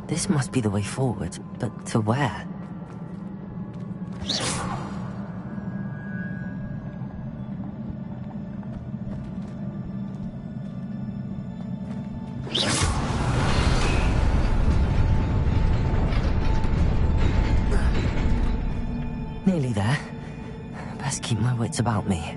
This must be the way forward, but to where? Nearly there. Best keep my wits about me.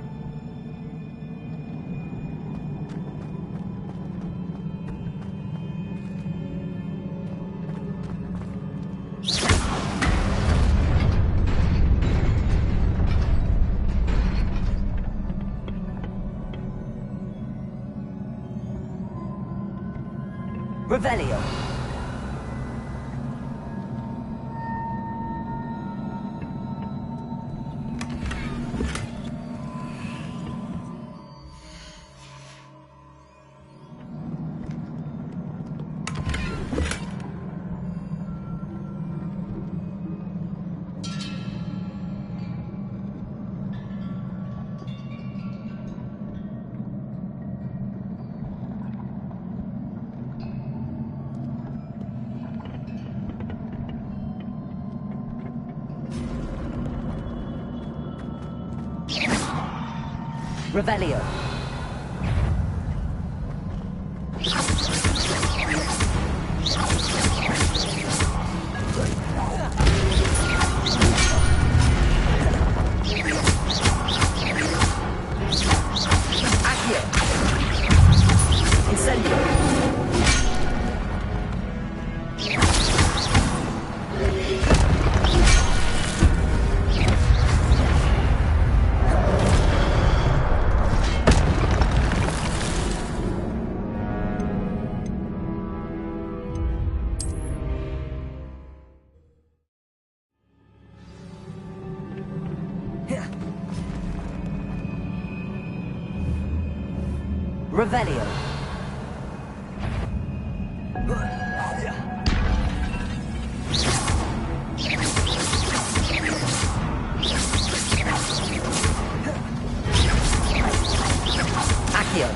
Revelio. Revelio. Accio. Incendio. Revelio. Accio.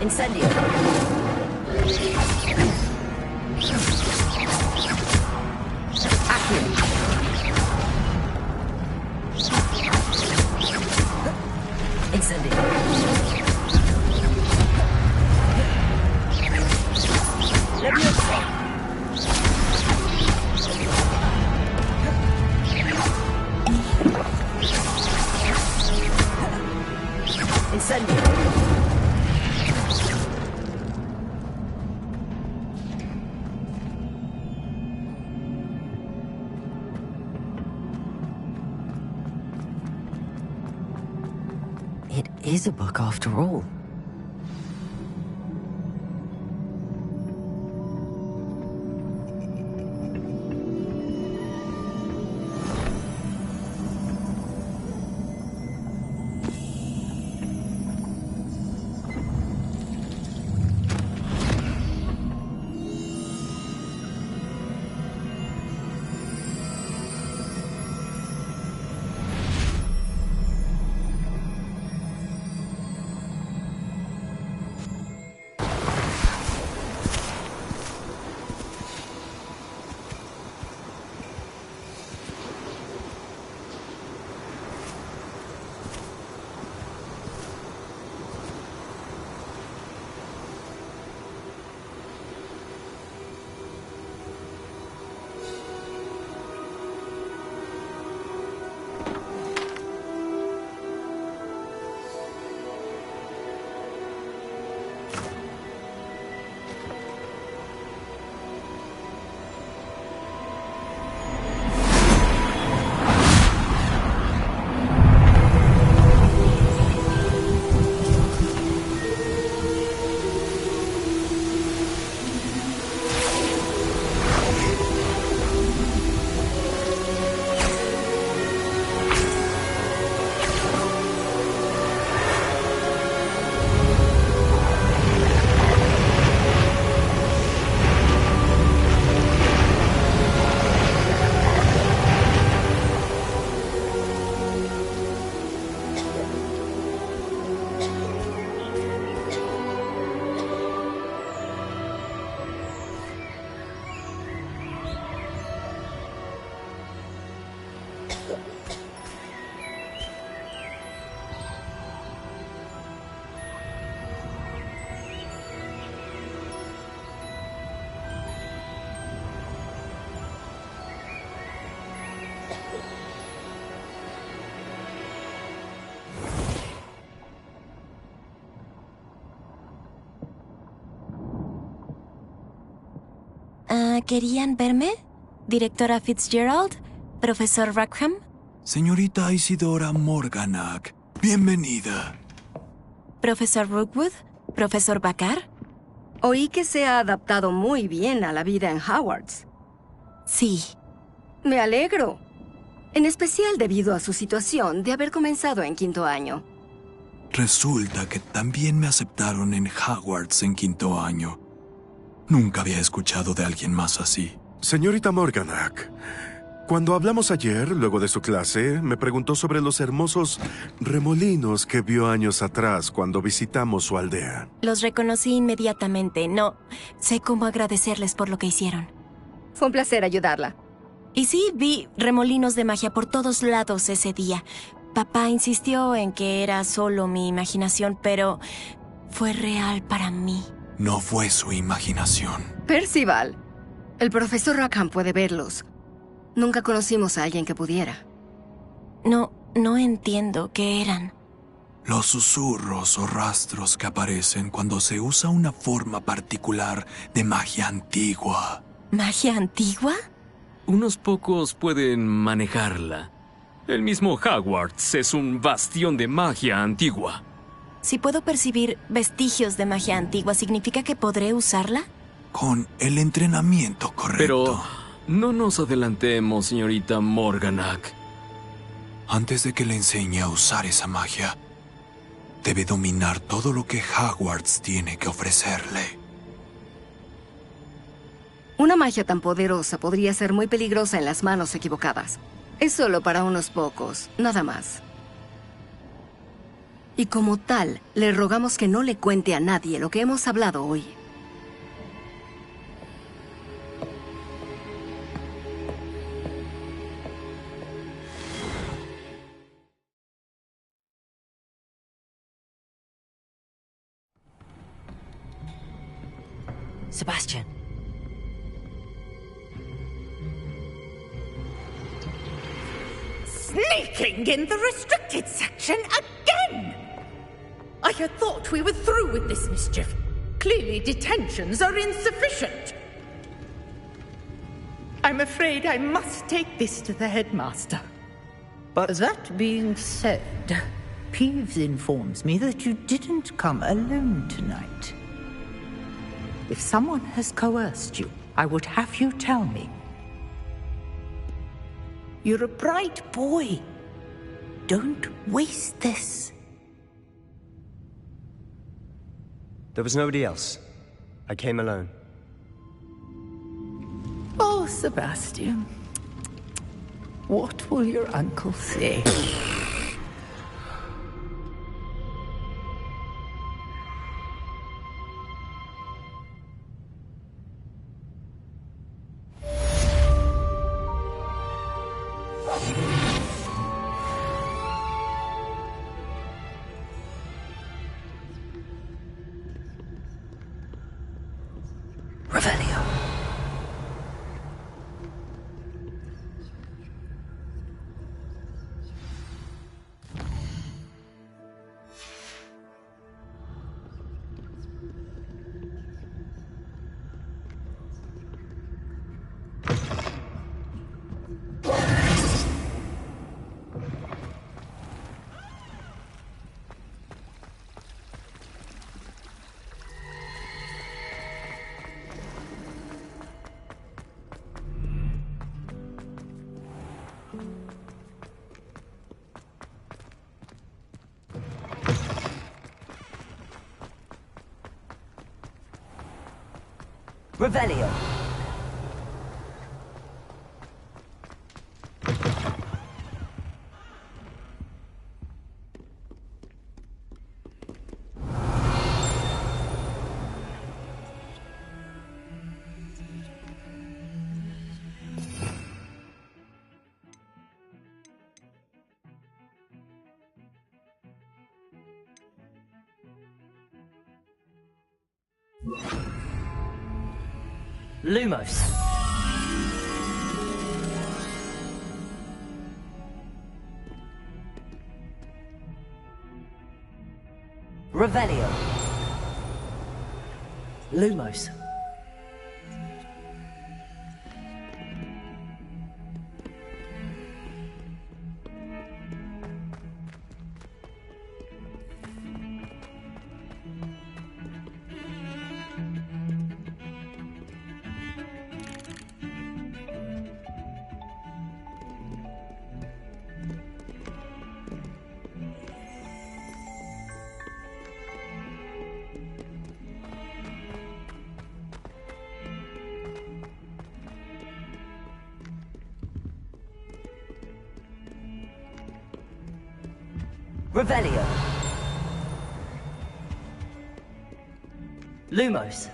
Incendio. Accio. Incendio. Leviosa. Incendio. It is a book after all. ¿Querían verme? ¿Directora Fitzgerald? ¿Profesor Rackham? Señorita Isidora Morganach, bienvenida. ¿Profesor Rookwood? ¿Profesor Bakar? Oí que se ha adaptado muy bien a la vida en Hogwarts. Sí. Me alegro. En especial debido a su situación de haber comenzado en 5º año. Resulta que también me aceptaron en Hogwarts en 5º año. Nunca había escuchado de alguien más así. Señorita Morganach, cuando hablamos ayer, luego de su clase, me preguntó sobre los hermosos remolinos que vio años atrás cuando visitamos su aldea. Los reconocí inmediatamente. No sé cómo agradecerles por lo que hicieron. Fue un placer ayudarla. Y sí, vi remolinos de magia por todos lados ese día. Papá insistió en que era solo mi imaginación, pero fue real para mí. No fue su imaginación. Percival, el profesor Rackham puede verlos. Nunca conocimos a alguien que pudiera. No entiendo qué eran. Los susurros o rastros que aparecen cuando se usa una forma particular de magia antigua. ¿Magia antigua? Unos pocos pueden manejarla. El mismo Hogwarts es un bastión de magia antigua. Si puedo percibir vestigios de magia antigua, ¿significa que podré usarla? Con el entrenamiento correcto. Pero no nos adelantemos, señorita Morganach. Antes de que le enseñe a usar esa magia, debe dominar todo lo que Hogwarts tiene que ofrecerle. Una magia tan poderosa podría ser muy peligrosa en las manos equivocadas. Es solo para unos pocos, nada más. Y como tal, le rogamos que no le cuente a nadie lo que hemos hablado hoy. Sebastian. Sneaking in the restricted section again! I had thought we were through with this mischief. Clearly detentions are insufficient. I'm afraid I must take this to the headmaster. But that being said, Peeves informs me that you didn't come alone tonight. If someone has coerced you, I would have you tell me. You're a bright boy. Don't waste this. There was nobody else. I came alone. Oh, Sebastian. What will your uncle say? Revelio. Revelio. Lumos. Revelio. Lumos. Revelio. Lumos.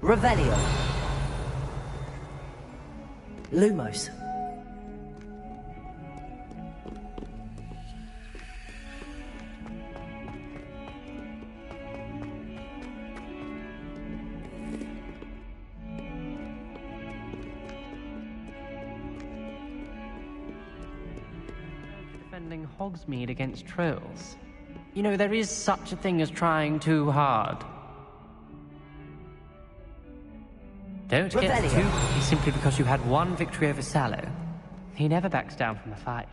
Revelio. Lumos. Defending Hogsmeade against trolls. You know, there is such a thing as trying too hard. Don't get too cocky simply because you had one victory over Sallow. He never backs down from a fight.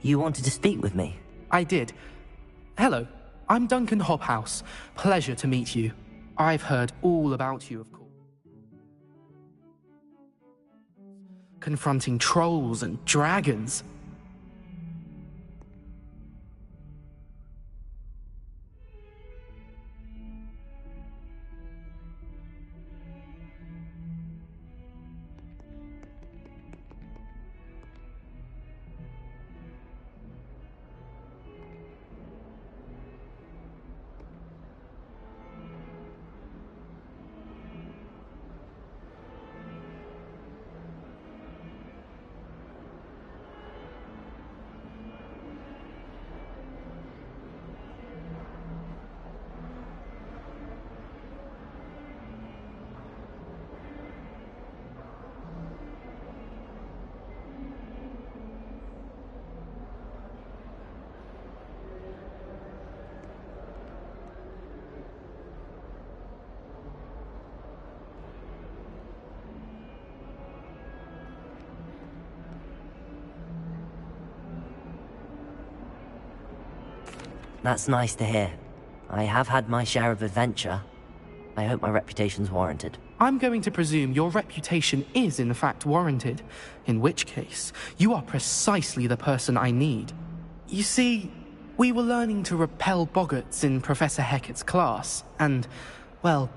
You wanted to speak with me? I did. Hello, I'm Duncan Hobhouse. Pleasure to meet you. I've heard all about you, of course. Confronting trolls and dragons. That's nice to hear. I have had my share of adventure. I hope my reputation's warranted. I'm going to presume your reputation is in fact warranted, in which case, you are precisely the person I need. You see, we were learning to repel boggarts in Professor Hecat's class, and, well,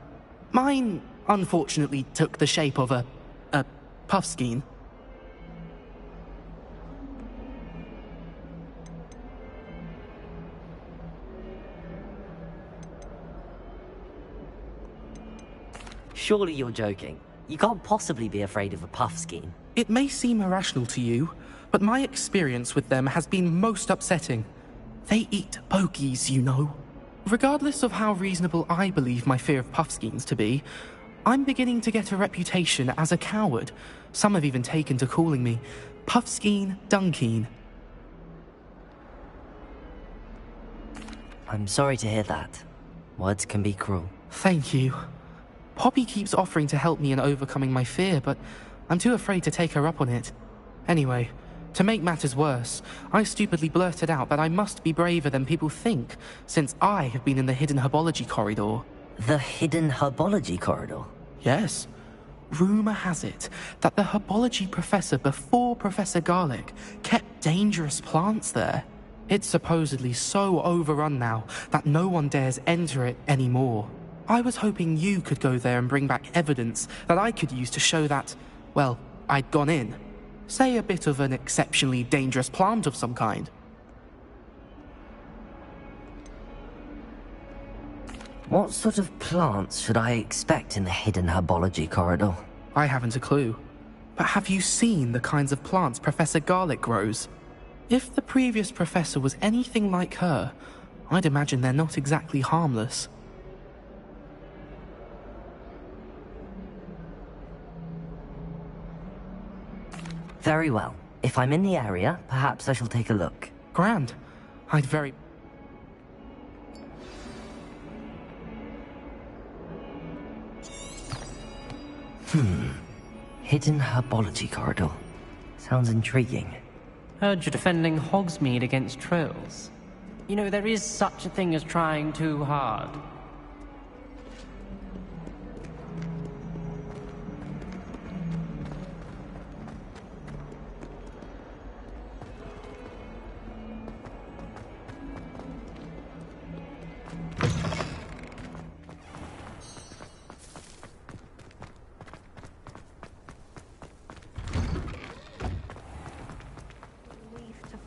mine unfortunately took the shape of a puffskein. Surely you're joking. You can't possibly be afraid of a puffskein. It may seem irrational to you, but my experience with them has been most upsetting. They eat bogies, you know. Regardless of how reasonable I believe my fear of puffskeins to be, I'm beginning to get a reputation as a coward. Some have even taken to calling me Puffskein Dunkeen. I'm sorry to hear that. Words can be cruel. Thank you. Poppy keeps offering to help me in overcoming my fear, but I'm too afraid to take her up on it. Anyway, to make matters worse, I stupidly blurted out that I must be braver than people think, since I have been in the Hidden Herbology Corridor. The Hidden Herbology Corridor? Yes. Rumor has it that the herbology professor before Professor Garlick kept dangerous plants there. It's supposedly so overrun now that no one dares enter it anymore. I was hoping you could go there and bring back evidence that I could use to show that, well, I'd gone in. Say a bit of an exceptionally dangerous plant of some kind. What sort of plants should I expect in the Hidden Herbology Corridor? I haven't a clue. But have you seen the kinds of plants Professor Garlick grows? If the previous professor was anything like her, I'd imagine they're not exactly harmless. Very well. If I'm in the area, perhaps I shall take a look. Grand. I'd very... hidden herbology corridor. Sounds intriguing. Heard you're defending Hogsmeade against trolls. You know, there is such a thing as trying too hard.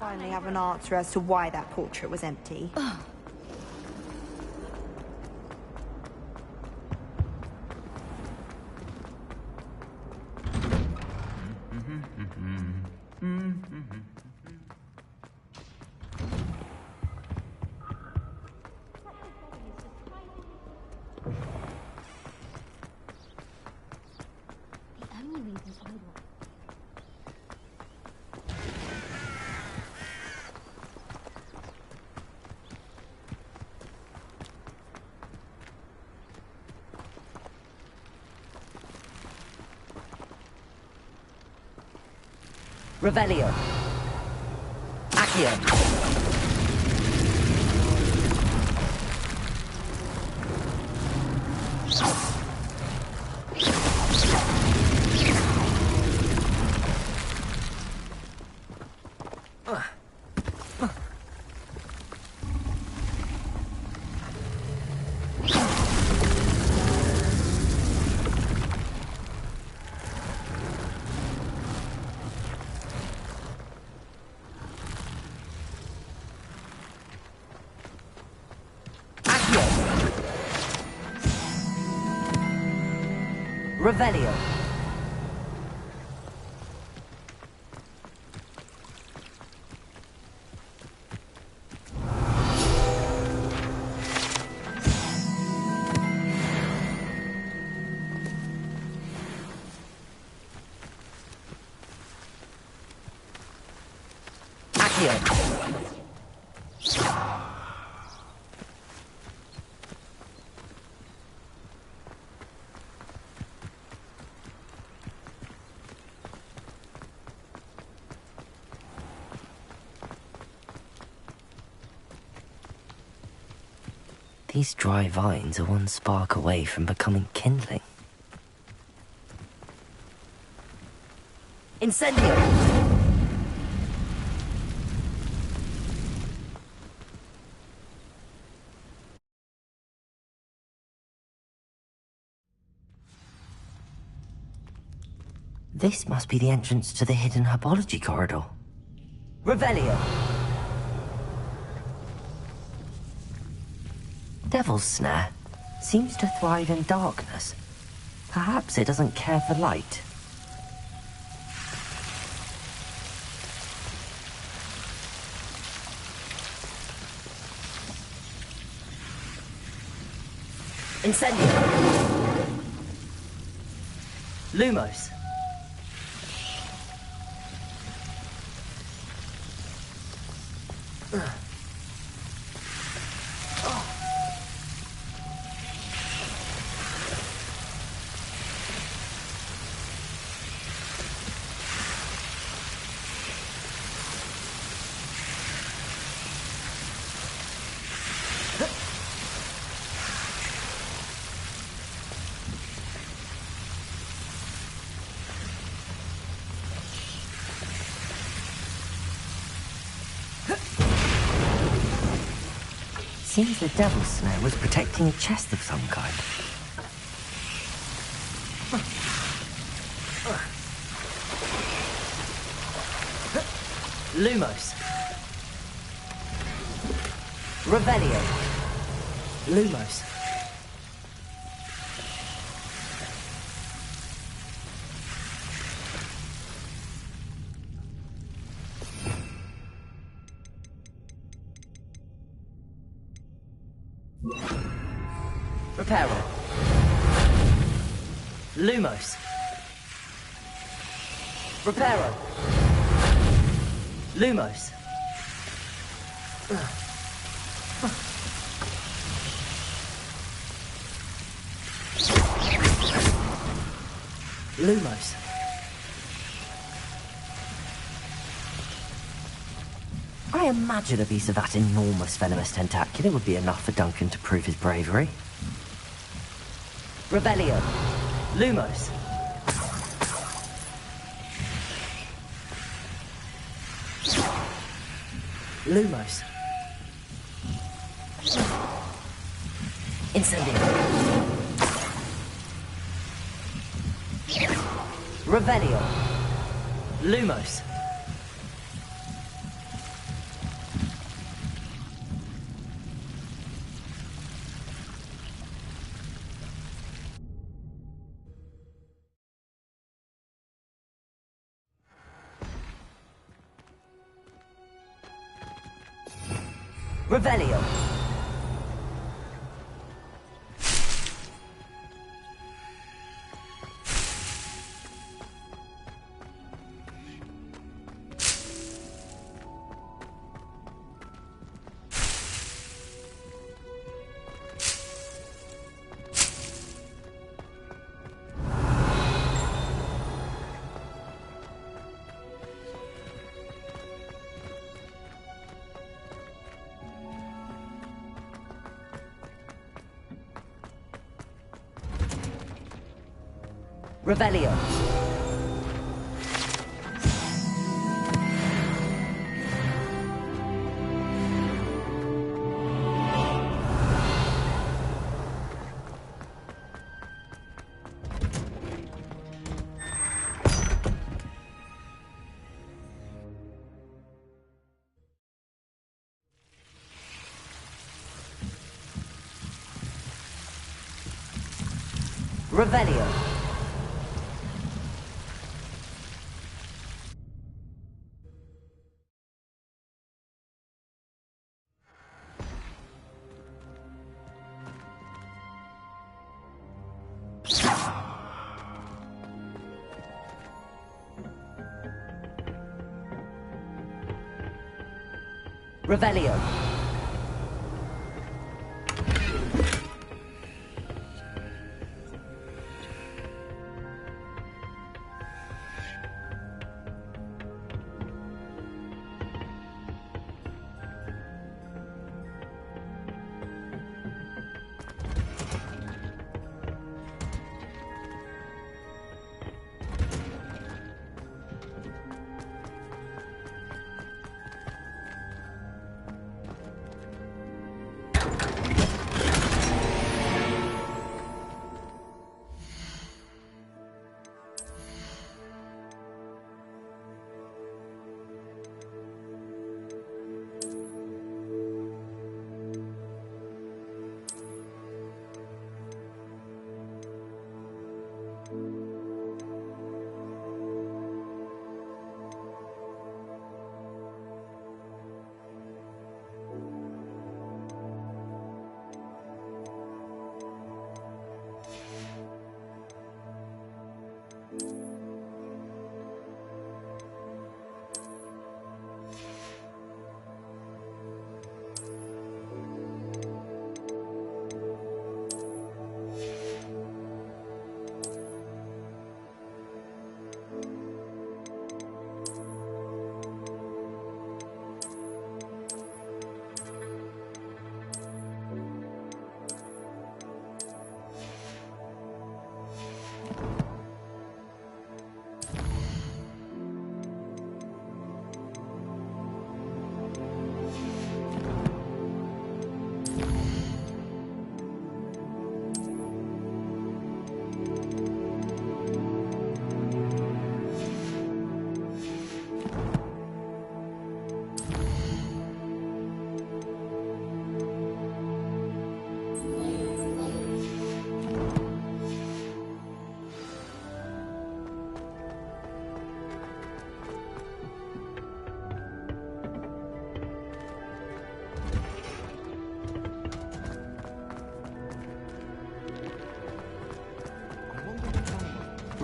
Finally have an answer as to why that portrait was empty. Revelio. Accio. Revelio. Accio. These dry vines are one spark away from becoming kindling. Incendio! This must be the entrance to the hidden herbology corridor. Revelio! Devil's Snare seems to thrive in darkness. Perhaps it doesn't care for light. Incendio! Lumos! Seems the Devil's Snare was protecting a chest of some kind. Lumos. Revelio. Lumos. Reparo. Lumos. Reparo. Lumos. Lumos. I imagine a piece of that enormous venomous tentacula would be enough for Duncan to prove his bravery. Revelio. Lumos. Lumos. Incendio. Revelio. Lumos. Revelio. Revelio. Revelio. Revelio.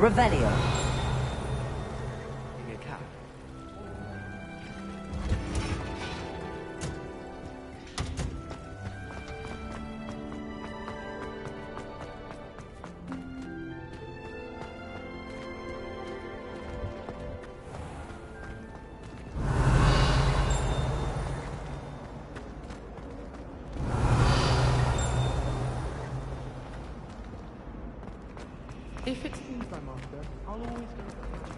Revelio. If it seems I'm after, I'll always go for the magic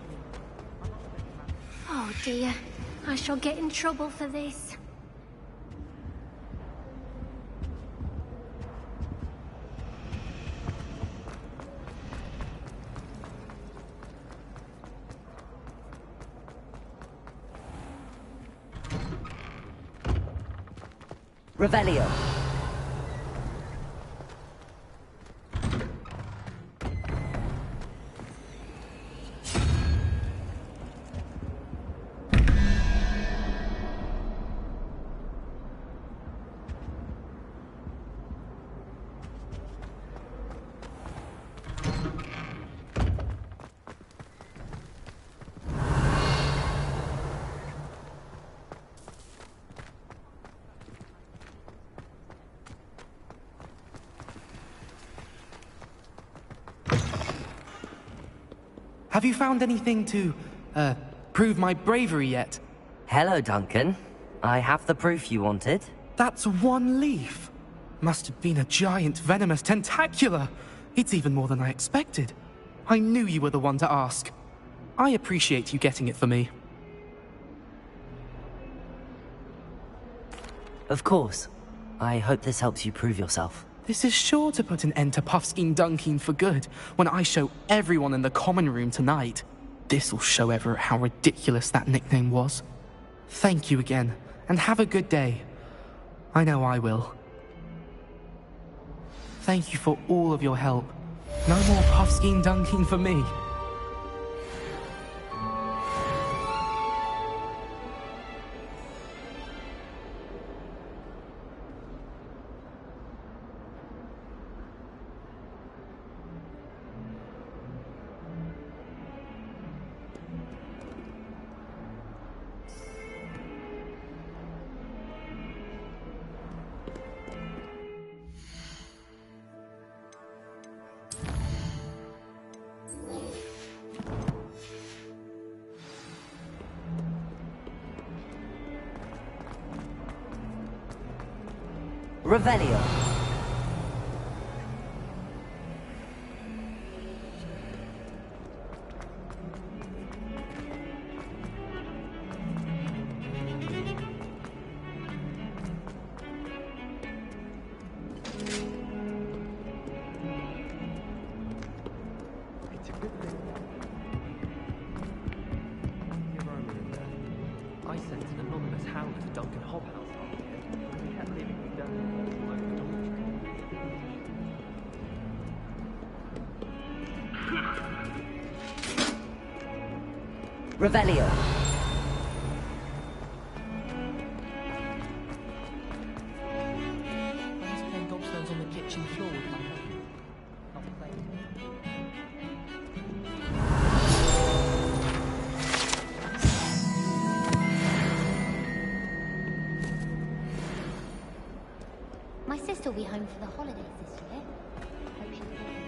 wand. Oh dear, I shall get in trouble for this. Revelio. Have you found anything to, prove my bravery yet? Hello, Duncan. I have the proof you wanted. That's one leaf. Must have been a giant venomous tentacula. It's even more than I expected. I knew you were the one to ask. I appreciate you getting it for me. Of course. I hope this helps you prove yourself. This is sure to put an end to Puffskein Dunkeen for good when I show everyone in the common room tonight. This'll show Everett how ridiculous that nickname was. Thank you again, and have a good day. I know I will. Thank you for all of your help. No more Puffskein Dunkeen for me. Revelio. I sent an anonymous hound to Duncan Hobhouse last year. He kept leaving me down all over the dormitory. Revelio. I was playing gobstones on the kitchen floor with my mum. Not playing. My sister will be home for the holidays this year. Hope she's good.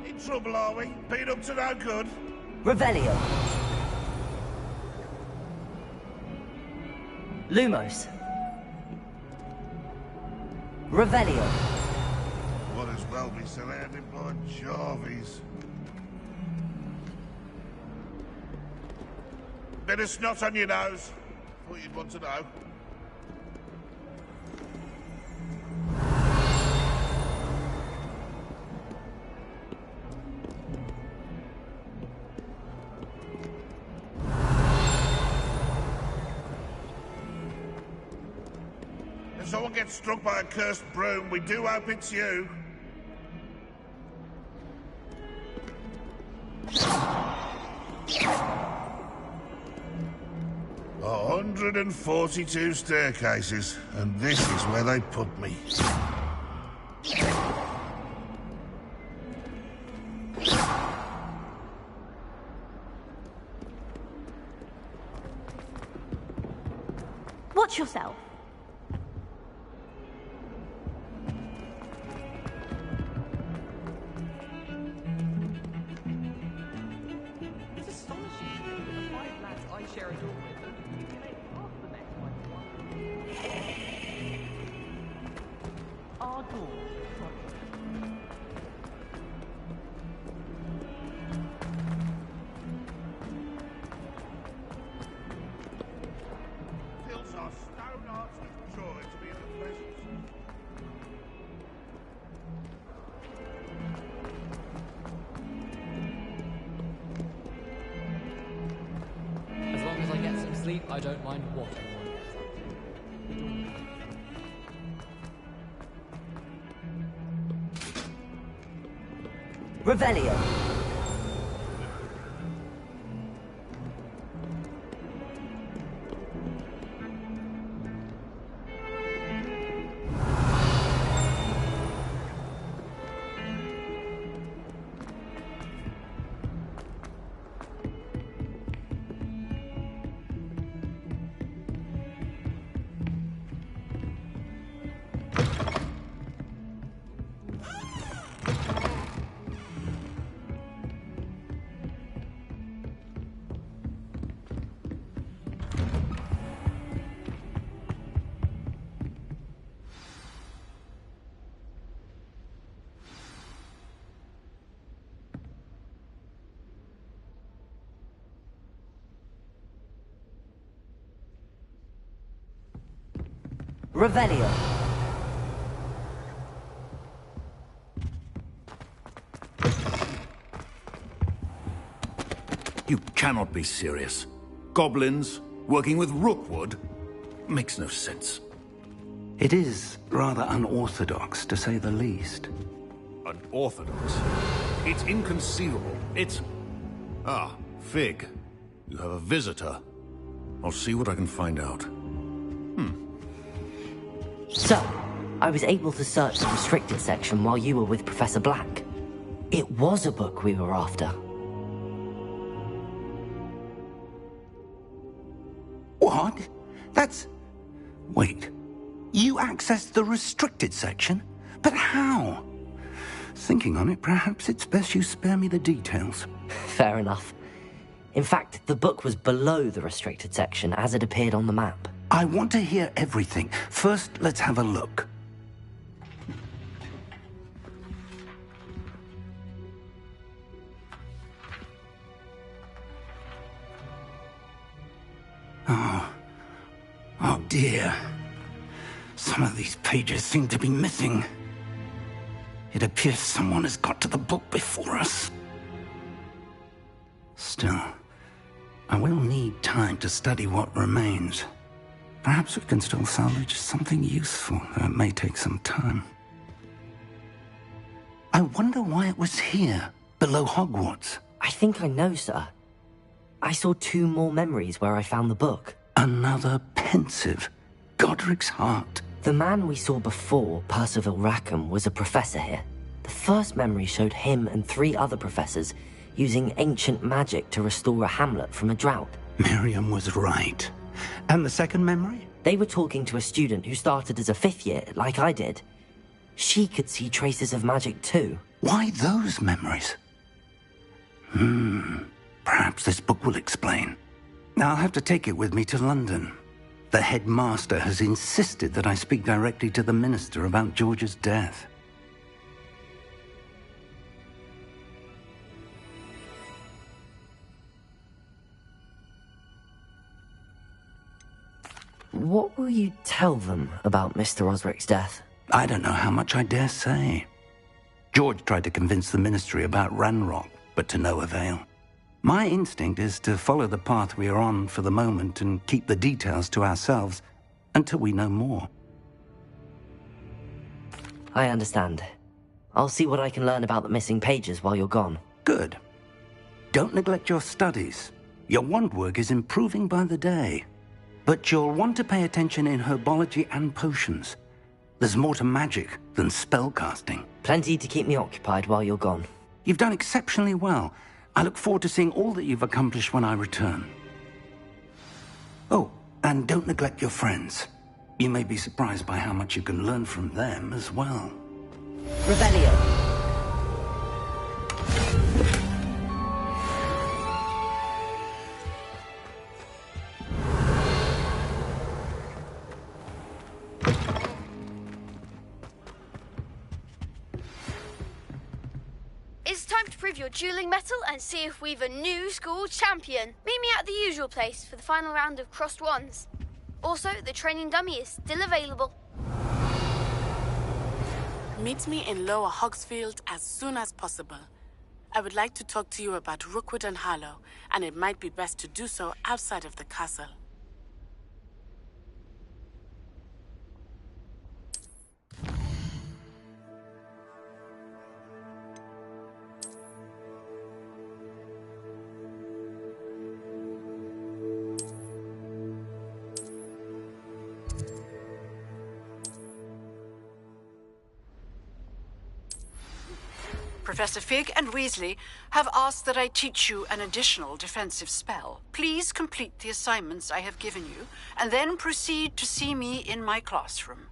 In trouble, are we? Been up to no good? Revelio. Lumos. Revelio. Would as well be surrounded by Jarvies. Bit of snot on your nose. Thought you'd want to know. If someone gets struck by a cursed broom, we do hope it's you. A 142 staircases, and this is where they put me. Watch yourself. It's astonishing that the 5 lads I share a door with don't communicate half the next one. Fills our stone hearts with joy to be in the presence. As long as I get some sleep, I don't mind what everyone gets up to. Revelio. Revelio. You cannot be serious. Goblins working with Rookwood makes no sense. It is rather unorthodox, to say the least. Unorthodox? It's inconceivable. It's... Ah, Fig. You have a visitor. I'll see what I can find out. So, I was able to search the restricted section while you were with Professor Black. It was a book we were after. What? That's... Wait. You accessed the restricted section? But how? Thinking on it, perhaps it's best you spare me the details. Fair enough. In fact, the book was below the restricted section as it appeared on the map. I want to hear everything. First, let's have a look. Oh dear. Some of these pages seem to be missing. It appears someone has got to the book before us. Still, I will need time to study what remains. Perhaps we can still salvage something useful, though it may take some time. I wonder why it was here, below Hogwarts. I think I know, sir. I saw 2 more memories where I found the book. Another pensive. Godric's heart. The man we saw before, Percival Rackham, was a professor here. The first memory showed him and 3 other professors using ancient magic to restore a hamlet from a drought. Miriam was right. And the second memory? They were talking to a student who started as a 5th year, like I did. She could see traces of magic too. Why those memories? Perhaps this book will explain. Now I'll have to take it with me to London. The headmaster has insisted that I speak directly to the minister about George's death. What will you tell them about Mr. Osric's death? I don't know how much I dare say. George tried to convince the ministry about Ranrock, but to no avail. My instinct is to follow the path we are on for the moment and keep the details to ourselves until we know more. I understand. I'll see what I can learn about the missing pages while you're gone. Good. Don't neglect your studies. Your wand work is improving by the day. But you'll want to pay attention in herbology and potions. There's more to magic than spellcasting. Plenty to keep me occupied while you're gone. You've done exceptionally well. I look forward to seeing all that you've accomplished when I return. Oh, and don't neglect your friends. You may be surprised by how much you can learn from them as well. Revelio. improve your dueling mettle and see if we've a new school champion. Meet me at the usual place for the final round of crossed wands. Also, the training dummy is still available. Meet me in Lower Hogsfield as soon as possible. I would like to talk to you about Rookwood and Harlow, and it might be best to do so outside of the castle. Professor Fig and Weasley have asked that I teach you an additional defensive spell. Please complete the assignments I have given you, and then proceed to see me in my classroom.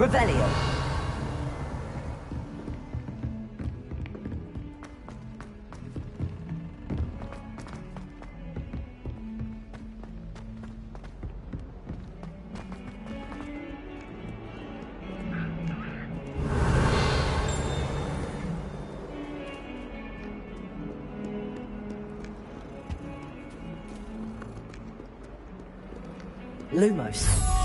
Revelio. Lumos.